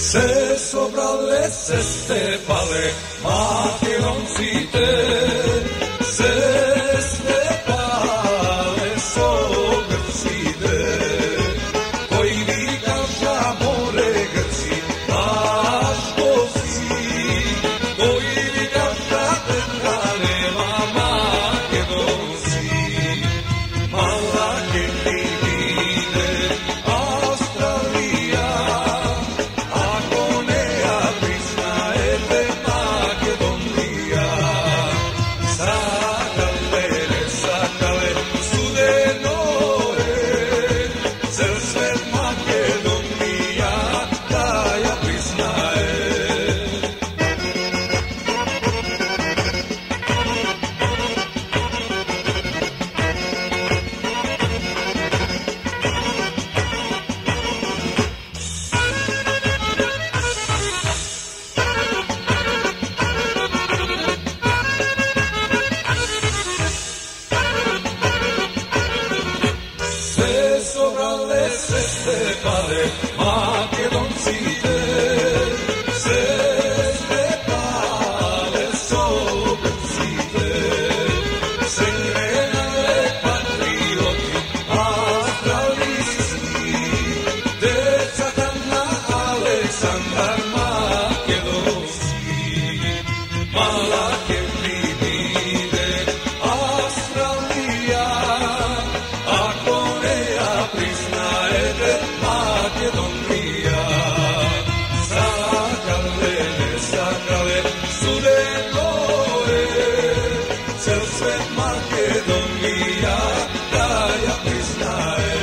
Se sobrale, se stepale, makedoncite, se stepale, sogrcite, koji vi kaža more Grci, baško si, koji vi kaža tenka nema Makedonci, malake ti vide, Australija, ako ne ja priznajete Makedonija, sakale, studeno je, cel svet Makedonija, da ja priznaje. Se sobrale, se stepale, Makedoncite, se stepale, sogrcite, se grenale patrioti, australijski, deca Hanna, Aleksandar Makedonski, malake vide, Australija, ako ne ja priznajete Makedonija, sakale, studeno je, cel svet Makedonija, da ja priznaje.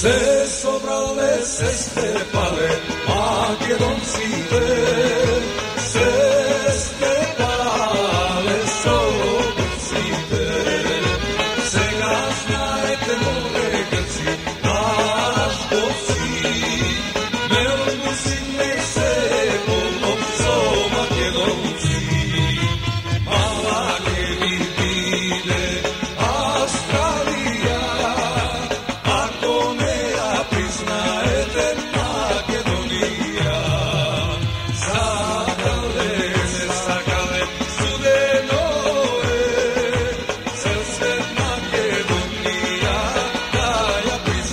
Se sobrale, se stepale, Makedoncite, se stepale, sogrcite, сега знаете more Grci, baško si, Melbusi ne se pomopso Makedonci, malake vi vide, Australija, ako ne ja priznajete Makedonija, sakale, studeno je, cel svet Makedonija, da ja priznaje.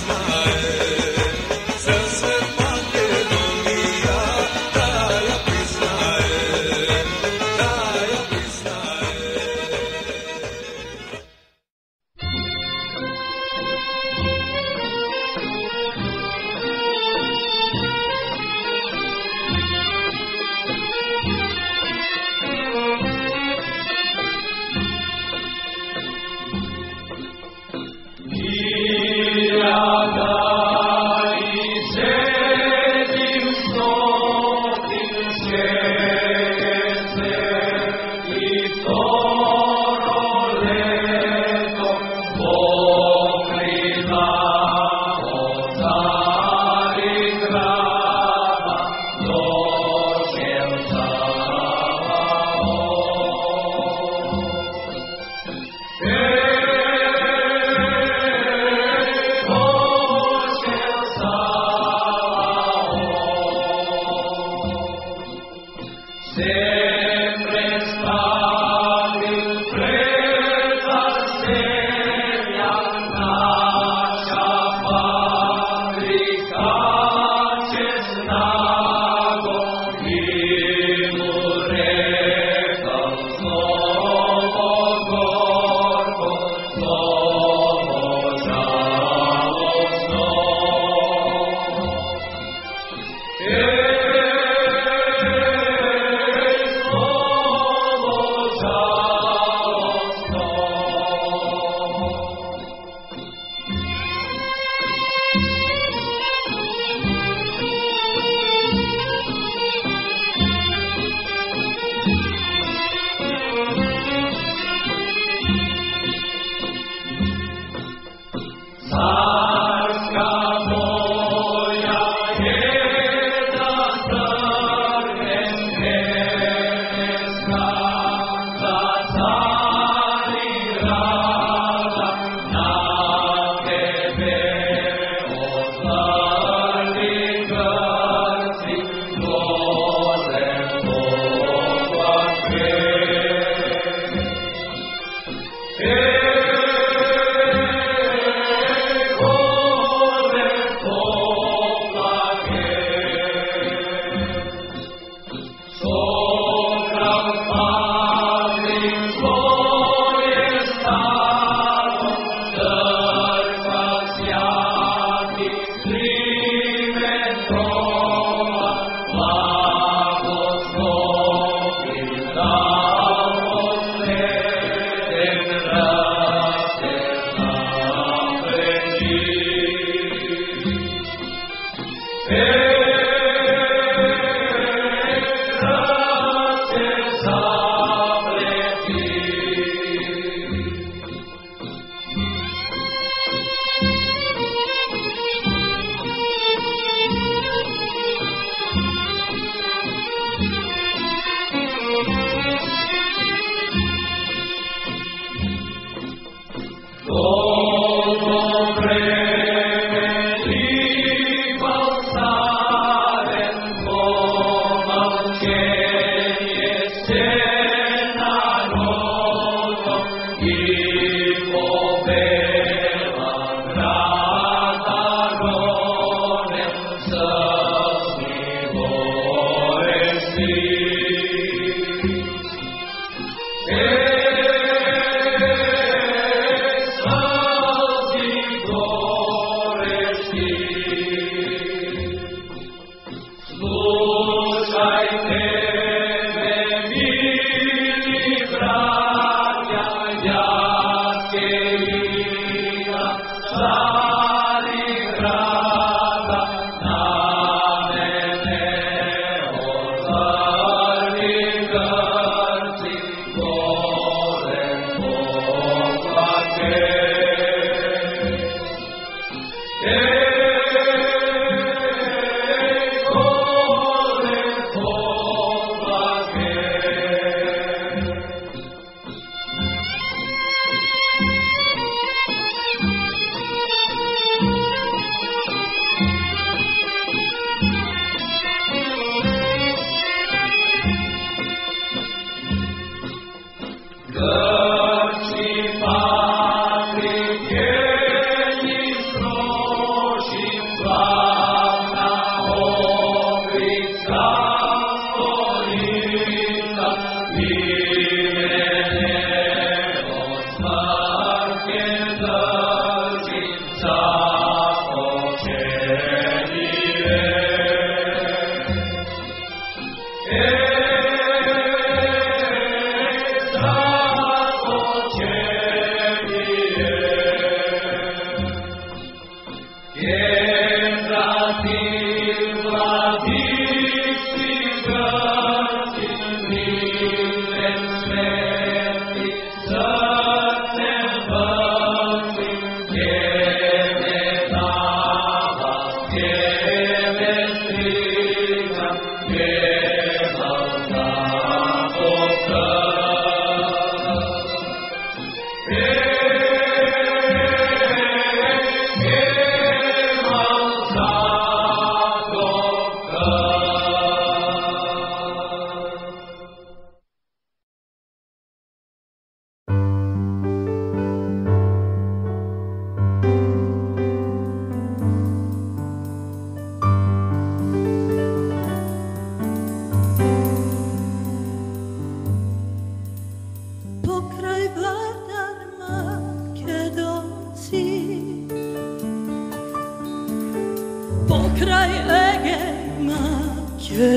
Pokraj Egej Makedonci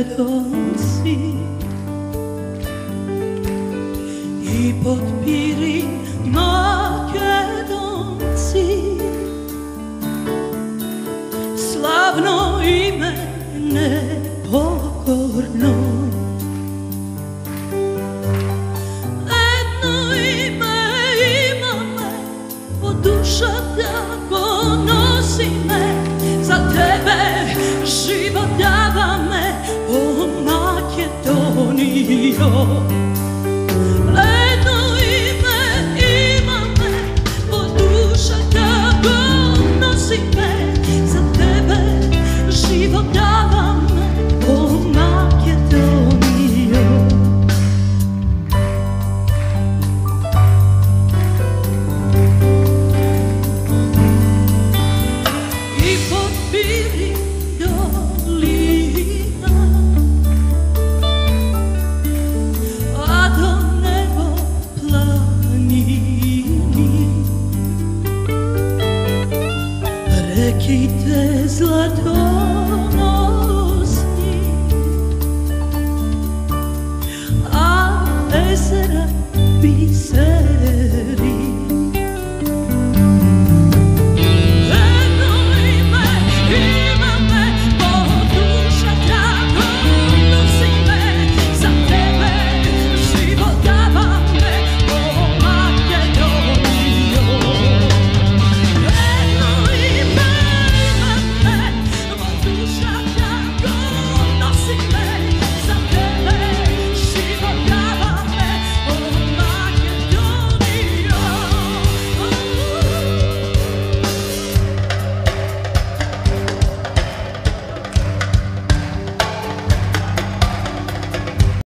I pod Pirin Makedonci slavno ime nepokorno jedno ime imame od duša tako nosi me za tebe život dava me o Makedonijo jedno ime imame od duša tako nosi me za tebe život dava me o Makedonijo Rekite zlatonosni, a ezera bisera